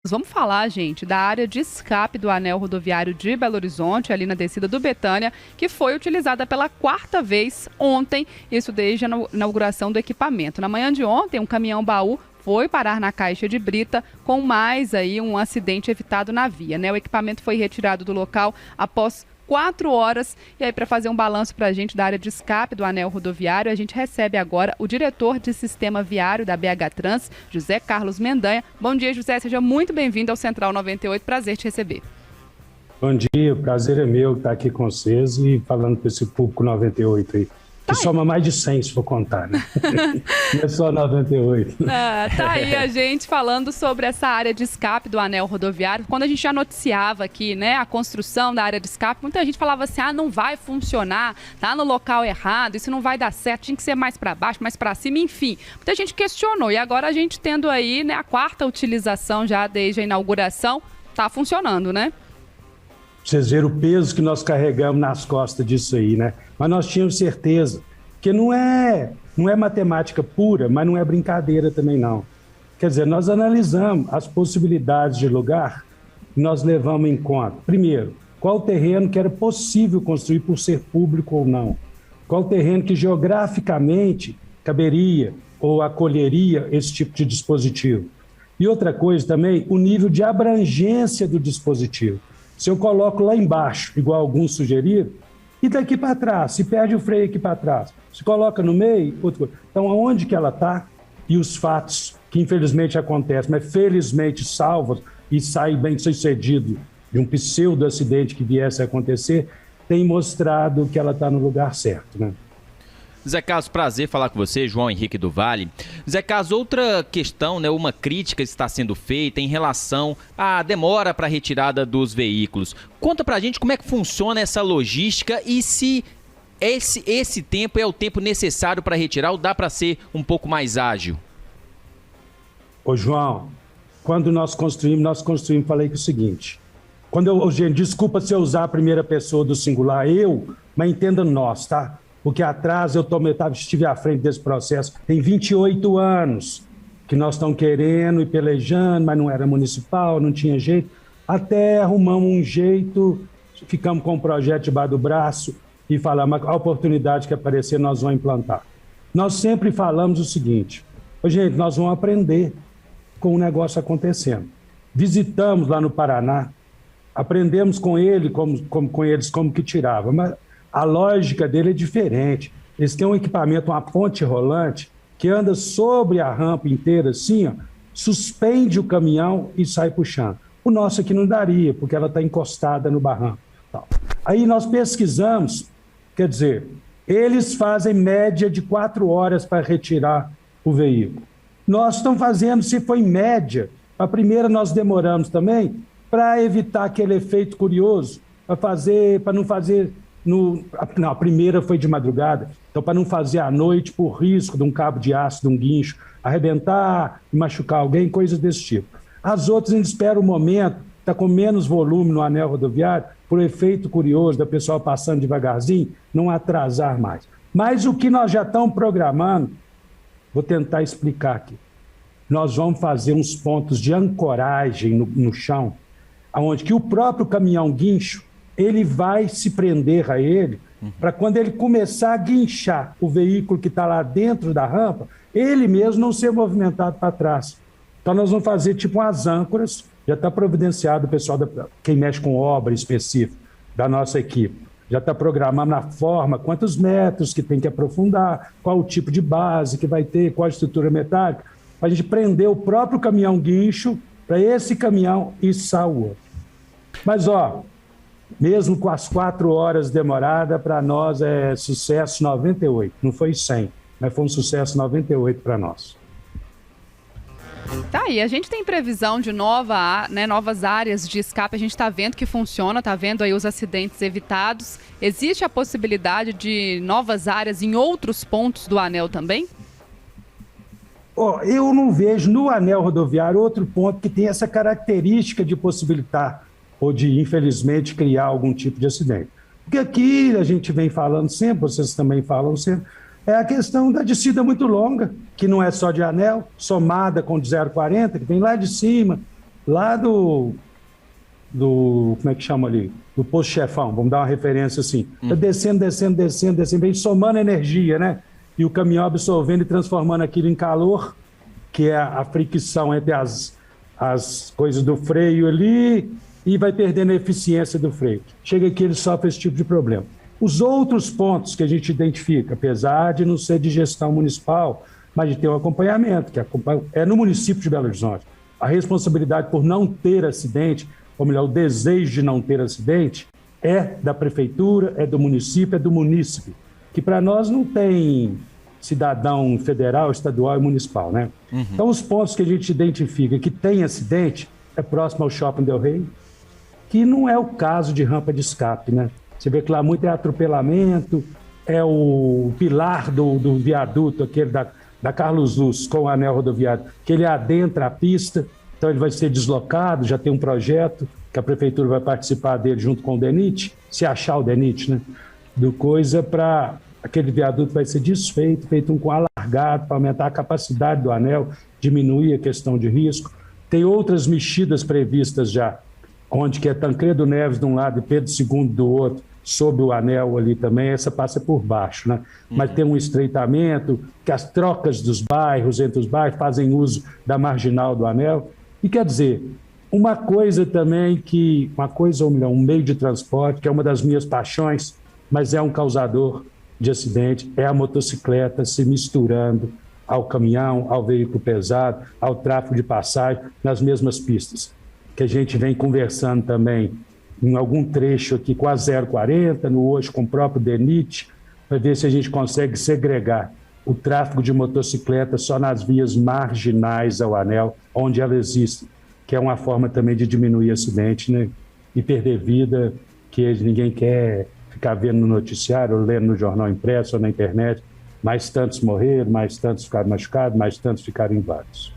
Vamos falar, gente, da área de escape do anel rodoviário de Belo Horizonte, ali na descida do Betânia, que foi utilizada pela quarta vez ontem, isso desde a inauguração do equipamento. Na manhã de ontem, um caminhão-baú foi parar na caixa de brita, com mais aí um acidente evitado na via, né? O equipamento foi retirado do local após 4 horas. E aí, para fazer um balanço para a gente da área de escape do anel rodoviário, a gente recebe agora o diretor de sistema viário da BH Trans, José Carlos Mendanha. Bom dia, José, seja muito bem-vindo ao Central 98, prazer te receber. Bom dia, o prazer é meu estar aqui com vocês e falando para esse público 98 aí. Que soma mais de 100, se for contar, né? Não é só 98. Tá aí a gente falando sobre essa área de escape do anel rodoviário. Quando a gente já noticiava aqui, né, a construção da área de escape, muita gente falava assim, não vai funcionar, tá no local errado, isso não vai dar certo, tinha que ser mais para baixo, mais para cima, enfim. Muita gente questionou e agora a gente tendo aí, né, a quarta utilização já desde a inauguração, tá funcionando, né? Vocês viram o peso que nós carregamos nas costas disso aí, né? Mas nós tínhamos certeza que não é matemática pura, mas não é brincadeira também não. Quer dizer, nós analisamos as possibilidades de lugar e nós levamos em conta, primeiro, qual o terreno que era possível construir por ser público ou não. Qual o terreno que geograficamente caberia ou acolheria esse tipo de dispositivo. E outra coisa também, o nível de abrangência do dispositivo. Se eu coloco lá embaixo, igual alguns sugeriram, e daqui para trás, se perde o freio aqui para trás, se coloca no meio, outra coisa. Então, aonde que ela está e os fatos que infelizmente acontecem, mas felizmente salvos e sai bem sucedido de um pseudo-acidente que viesse a acontecer, tem mostrado que ela está no lugar certo, né? Zé Carlos, prazer falar com você, João Henrique do Vale. Zé Carlos, outra questão, né, uma crítica está sendo feita em relação à demora para a retirada dos veículos. Conta pra gente como é que funciona essa logística e se esse tempo é o tempo necessário para retirar ou dá para ser um pouco mais ágil? Ô João, quando nós construímos, falei que é o seguinte, gente, desculpa se eu usar a primeira pessoa do singular, mas entenda nós, tá? Porque atrás estive à frente desse processo. Tem 28 anos que nós estamos querendo e pelejando, mas não era municipal, não tinha jeito. Até arrumamos um jeito, ficamos com o projeto debaixo do braço e falamos, a oportunidade que aparecer nós vamos implantar. Nós sempre falamos o seguinte, gente, nós vamos aprender com o negócio acontecendo. Visitamos lá no Paraná, aprendemos com ele, com eles como que tirava, mas a lógica dele é diferente. Eles têm um equipamento, uma ponte rolante, que anda sobre a rampa inteira, assim, ó, suspende o caminhão e sai puxando. O nosso aqui não daria, porque ela está encostada no barranco. Aí nós pesquisamos, quer dizer, eles fazem média de 4 horas para retirar o veículo. Nós estamos fazendo, se for em média, a primeira nós demoramos também, para evitar aquele efeito curioso, para não fazer... a primeira foi de madrugada, então para não fazer à noite por risco de um cabo de aço, de um guincho, arrebentar e machucar alguém, coisas desse tipo. As outras a gente espera o momento, está com menos volume no anel rodoviário, por efeito curioso da pessoa passando devagarzinho, não atrasar mais. Mas o que nós já estamos programando, vou tentar explicar aqui. Nós vamos fazer uns pontos de ancoragem no chão, onde que o próprio caminhão guincho, ele vai se prender a ele, para quando ele começar a guinchar o veículo que está lá dentro da rampa, ele mesmo não ser movimentado para trás. Então nós vamos fazer tipo umas âncoras, já está providenciado o pessoal, quem mexe com obra específica da nossa equipe, já está programando na forma, quantos metros que tem que aprofundar, qual o tipo de base que vai ter, qual a estrutura metálica, para a gente prender o próprio caminhão guincho, para esse caminhão içar o outro. Mas, mesmo com as 4 horas demorada, para nós é sucesso 98. Não foi 100, mas foi um sucesso 98 para nós. Tá aí, a gente tem previsão de novas áreas de escape, a gente está vendo que funciona, está vendo aí os acidentes evitados. Existe a possibilidade de novas áreas em outros pontos do anel também? Eu não vejo no anel rodoviário outro ponto que tem essa característica de possibilitar ou de, infelizmente, criar algum tipo de acidente. Porque aqui a gente vem falando sempre, vocês também falam sempre, é a questão da descida muito longa, que não é só de anel, somada com de 0,40, que vem lá de cima, lá do como é que chama ali? Do Posto Chefão, vamos dar uma referência assim. Tá descendo, vem somando energia, né? E o caminhão absorvendo e transformando aquilo em calor, que é a fricção entre as coisas do freio ali, e vai perdendo a eficiência do freio. Chega aqui, ele sofre esse tipo de problema. Os outros pontos que a gente identifica, apesar de não ser de gestão municipal, mas de ter um acompanhamento, que é no município de Belo Horizonte. A responsabilidade por não ter acidente, ou melhor, o desejo de não ter acidente, é da prefeitura, é do município, é do munícipe, que para nós não tem cidadão federal, estadual e municipal, né? Então, os pontos que a gente identifica que tem acidente é próximo ao Shopping Del Rey, que não é o caso de rampa de escape, né? Você vê que lá muito é atropelamento, é o pilar do viaduto, aquele da Carlos Luz com o anel rodoviário, que ele adentra a pista, então ele vai ser deslocado, já tem um projeto que a prefeitura vai participar dele junto com o DENIT, se achar o DENIT, né? Do coisa para aquele viaduto vai ser desfeito, feito um com alargado para aumentar a capacidade do anel, diminuir a questão de risco. Tem outras mexidas previstas já, onde que é Tancredo Neves de um lado e Pedro II do outro, sob o anel ali também, essa passa por baixo, né? Mas tem um estreitamento, que as trocas dos bairros, entre os bairros, fazem uso da marginal do anel. E quer dizer, uma coisa também um meio de transporte, que é uma das minhas paixões, mas é um causador de acidente, é a motocicleta se misturando ao caminhão, ao veículo pesado, ao tráfego de passagem, nas mesmas pistas. Que a gente vem conversando também em algum trecho aqui com a 040, no hoje com o próprio DENIT, para ver se a gente consegue segregar o tráfego de motocicleta só nas vias marginais ao anel, onde ela existe, que é uma forma também de diminuir acidente, né? E perder vida, que ninguém quer ficar vendo no noticiário, ou lendo no jornal impresso ou na internet, mais tantos morreram, mais tantos ficaram machucados, mais tantos ficaram inválidos.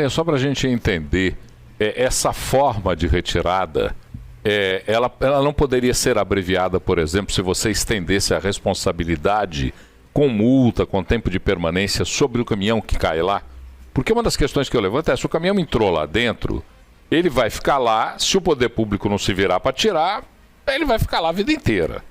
Só para a gente entender, essa forma de retirada, ela não poderia ser abreviada, por exemplo, se você estendesse a responsabilidade com multa, com tempo de permanência sobre o caminhão que cai lá? Porque uma das questões que eu levanto é, se o caminhão entrou lá dentro, ele vai ficar lá, se o poder público não se virar para tirar, ele vai ficar lá a vida inteira.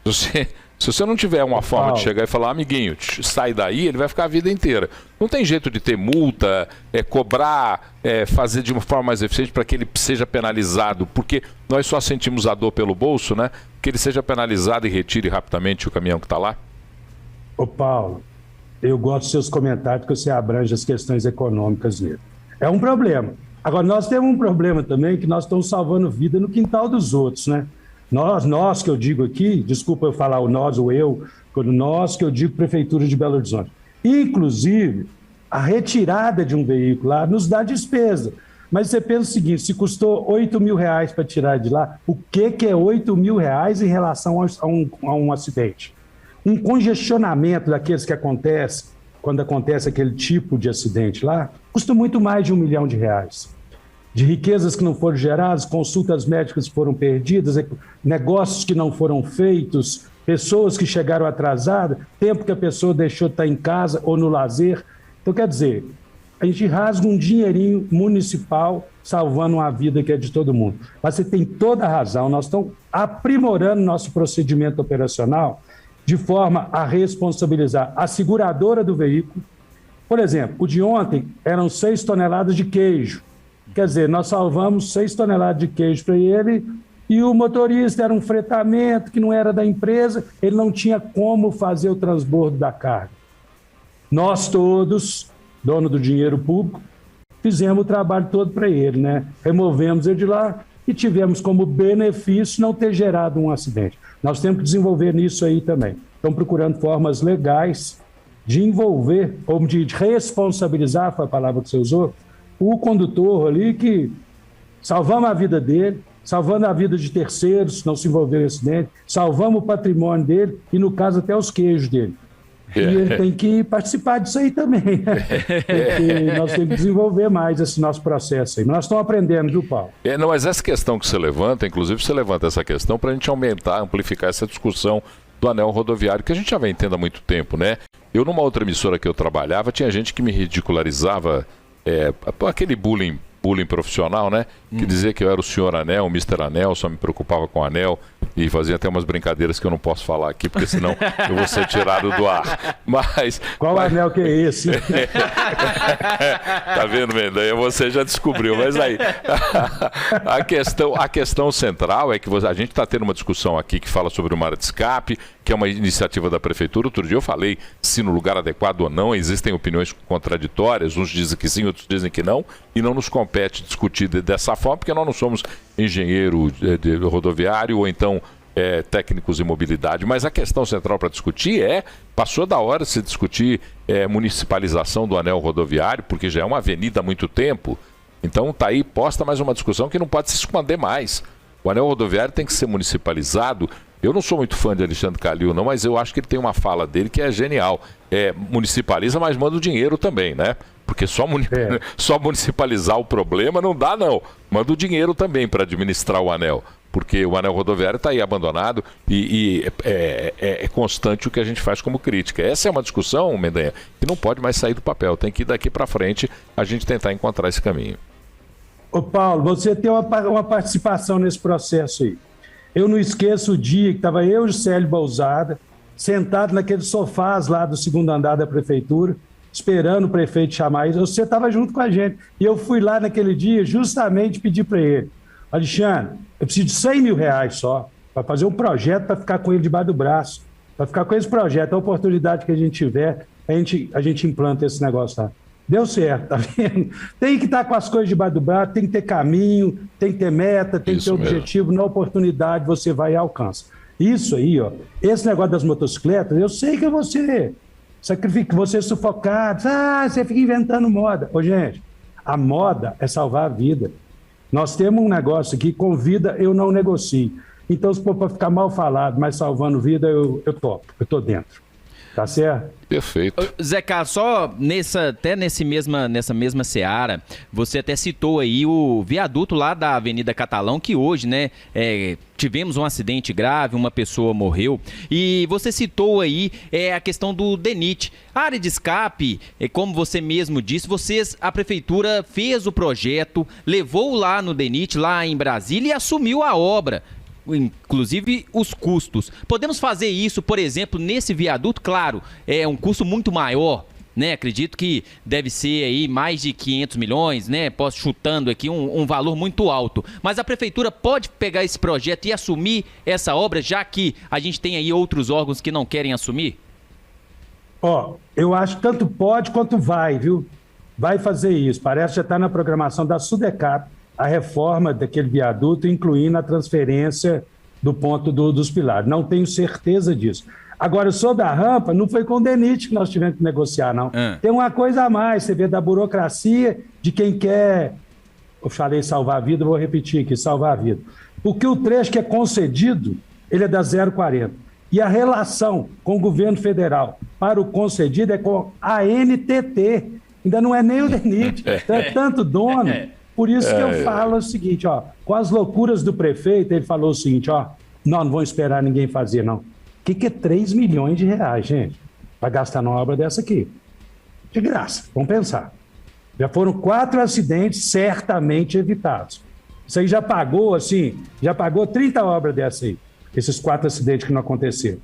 Se você não tiver uma forma de chegar e falar, amiguinho, sai daí, ele vai ficar a vida inteira. Não tem jeito de ter multa, cobrar, fazer de uma forma mais eficiente para que ele seja penalizado, porque nós só sentimos a dor pelo bolso, né? Que ele seja penalizado e retire rapidamente o caminhão que está lá? Ô Paulo, eu gosto dos seus comentários, porque você abrange as questões econômicas nele. É um problema. Agora, nós temos um problema também, que nós estamos salvando vida no quintal dos outros, né? Nós que eu digo aqui, desculpa eu falar o nós ou eu, quando nós que eu digo Prefeitura de Belo Horizonte. Inclusive, a retirada de um veículo lá nos dá despesa. Mas você pensa o seguinte, se custou R$8 mil para tirar de lá, o que é R$8 mil em relação a um acidente? Um congestionamento daqueles que acontece, quando acontece aquele tipo de acidente lá, custa muito mais de R$1 milhão. De riquezas que não foram geradas, consultas médicas que foram perdidas, negócios que não foram feitos, pessoas que chegaram atrasadas, tempo que a pessoa deixou de estar em casa ou no lazer. Então, quer dizer, a gente rasga um dinheirinho municipal salvando uma vida que é de todo mundo. Mas você tem toda a razão, nós estamos aprimorando nosso procedimento operacional de forma a responsabilizar a seguradora do veículo. Por exemplo, o de ontem eram 6 toneladas de queijo. Quer dizer, nós salvamos 6 toneladas de queijo para ele e o motorista era um fretamento que não era da empresa, ele não tinha como fazer o transbordo da carga. Nós todos, dono do dinheiro público, fizemos o trabalho todo para ele, né? Removemos ele de lá e tivemos como benefício não ter gerado um acidente. Nós temos que desenvolver nisso aí também. Estamos procurando formas legais de envolver, ou de responsabilizar, foi a palavra que você usou, o condutor ali, que salvamos a vida dele, salvando a vida de terceiros, não se envolver em acidente, salvamos o patrimônio dele e, no caso, até os queijos dele. E ele tem que participar disso aí também, né? Porque nós temos que desenvolver mais esse nosso processo aí. Mas nós estamos aprendendo, viu, Paulo? Não, mas essa questão que você levanta, inclusive você levanta essa questão para a gente aumentar, amplificar essa discussão do anel rodoviário, que a gente já vem tendo há muito tempo, né? Eu, numa outra emissora que eu trabalhava, tinha gente que me ridicularizava, aquele bullying bullying profissional, né? Que dizia que eu era o senhor Anel, o Mr. Anel, só me preocupava com o anel e fazia até umas brincadeiras que eu não posso falar aqui, porque senão eu vou ser tirado do ar. Qual anel que é esse? Tá vendo, Mendanha? Você já descobriu, mas aí a questão central é que a gente está tendo uma discussão aqui que fala sobre uma área de escape, que é uma iniciativa da prefeitura. Outro dia eu falei se no lugar adequado ou não, existem opiniões contraditórias, uns dizem que sim, outros dizem que não, e não nos compete discutir dessa forma, porque nós não somos engenheiro rodoviário ou então técnicos de mobilidade. Mas a questão central para discutir passou da hora de se discutir municipalização do anel rodoviário, porque já é uma avenida há muito tempo. Então está aí posta mais uma discussão que não pode se esconder mais. O anel rodoviário tem que ser municipalizado. Eu não sou muito fã de Alexandre Calil, não, mas eu acho que ele tem uma fala dele que é genial. Municipaliza, mas manda o dinheiro também, né? Porque só municipalizar o problema não dá, não. Manda o dinheiro também para administrar o anel. Porque o anel rodoviário está aí abandonado e é constante o que a gente faz como crítica. Essa é uma discussão, Mendanha, que não pode mais sair do papel. Tem que ir daqui para frente a gente tentar encontrar esse caminho. Ô Paulo, você tem uma participação nesse processo aí. Eu não esqueço o dia que estava eu e o Célio Bousada sentado naqueles sofás lá do segundo andar da prefeitura, esperando o prefeito chamar isso. Você estava junto com a gente. E eu fui lá naquele dia justamente pedir para ele: Alexandre, eu preciso de R$100 mil só para fazer um projeto para ficar com ele debaixo do braço, para ficar com esse projeto. A oportunidade que a gente tiver, a gente implanta esse negócio lá. Deu certo, tá vendo? Tem que estar com as coisas debaixo do braço, tem que ter caminho, tem que ter meta, tem que ter objetivo. Na oportunidade você vai e alcança. Isso aí, ó, esse negócio das motocicletas, eu sei que você sacrifica, você é sufocado, você fica inventando moda. Ô, gente, a moda é salvar a vida. Nós temos um negócio aqui, com vida eu não negocio. Então, se for para ficar mal falado, mas salvando vida, eu topo, eu tô dentro. Tá certo? Perfeito. Zé Carlos, só nessa mesma seara, você até citou aí o viaduto lá da Avenida Catalão, que hoje, né, tivemos um acidente grave, uma pessoa morreu, e você citou aí a questão do DENIT. A área de escape, como você mesmo disse, a prefeitura fez o projeto, levou lá no DENIT, lá em Brasília, e assumiu a obra, inclusive os custos. Podemos fazer isso, por exemplo, nesse viaduto? Claro, é um custo muito maior, né? Acredito que deve ser aí mais de 500 milhões, né? Posso chutando aqui um valor muito alto. Mas a prefeitura pode pegar esse projeto e assumir essa obra, já que a gente tem aí outros órgãos que não querem assumir? Eu acho que tanto pode quanto vai, viu? Vai fazer isso. Parece que já está na programação da Sudecap a reforma daquele viaduto, incluindo a transferência do ponto dos pilares. Não tenho certeza disso. Agora, eu sou da rampa, não foi com o DENIT que nós tivemos que negociar, não. Tem uma coisa a mais, você vê da burocracia de quem quer... Eu falei salvar a vida, vou repetir aqui, salvar a vida. Porque o trecho que é concedido, ele é da 0,40. E a relação com o governo federal para o concedido é com a ANTT. Ainda não é nem o DENIT. Então é tanto dono... Por isso que eu falo o seguinte, com as loucuras do prefeito, ele falou o seguinte, não vamos esperar ninguém fazer, não. O que é 3 milhões de reais, gente, para gastar numa obra dessa aqui? De graça, vamos pensar. Já foram 4 acidentes certamente evitados. Isso aí já pagou 30 obras dessa aí, esses 4 acidentes que não aconteceram.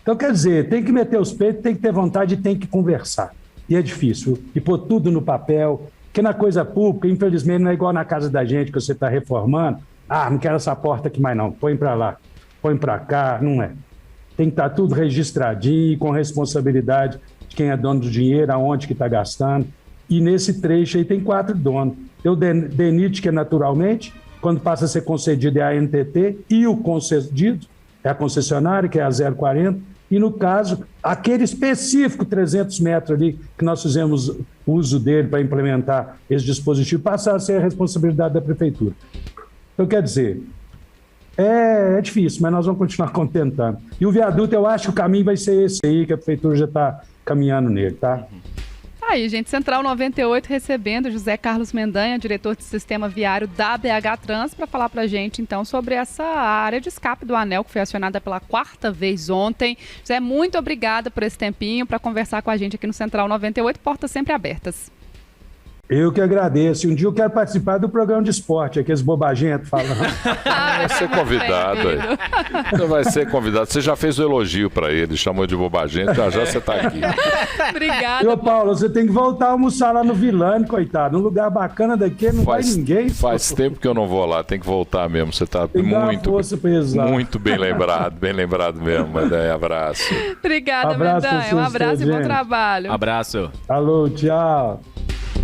Então, quer dizer, tem que meter os peitos, tem que ter vontade e tem que conversar. E é difícil, e pôr tudo no papel. Porque na coisa pública, infelizmente, não é igual na casa da gente que você está reformando. Não quero essa porta aqui mais não, põe para lá, põe para cá, não é. Tem que estar tudo registradinho, com responsabilidade de quem é dono do dinheiro, aonde que está gastando. E nesse trecho aí tem 4 donos. Tem o DENIT, que é naturalmente, quando passa a ser concedido é a ANTT, e o concedido é a concessionária, que é a 040. E, no caso, aquele específico 300 metros ali, que nós fizemos uso dele para implementar esse dispositivo, passar a ser a responsabilidade da prefeitura. Então, quer dizer, é difícil, mas nós vamos continuar contentando. E o viaduto, eu acho que o caminho vai ser esse aí, que a prefeitura já está caminhando nele, tá? Aí, gente, Central 98 recebendo José Carlos Mendanha, diretor de Sistema Viário da BH Trans, para falar para a gente, então, sobre essa área de escape do anel, que foi acionada pela 4ª vez ontem. José, muito obrigada por esse tempinho para conversar com a gente aqui no Central 98, portas sempre abertas. Eu que agradeço. Um dia eu quero participar do programa de esporte, aqueles bobagentos falando. Vai ser convidado aí. Você vai ser convidado. Você já fez o elogio para ele, chamou de bobagento, já você tá aqui. Obrigada. Ô, Paulo, você tem que voltar a almoçar lá no Vilane, coitado. Num lugar bacana daqui não vai ninguém. Faz tempo que eu não vou lá, tem que voltar mesmo. Você tá muito bem lembrado mesmo. Mandanha, abraço. Obrigada, Mandanha. Um abraço e bom trabalho. Abraço. Alô, tchau.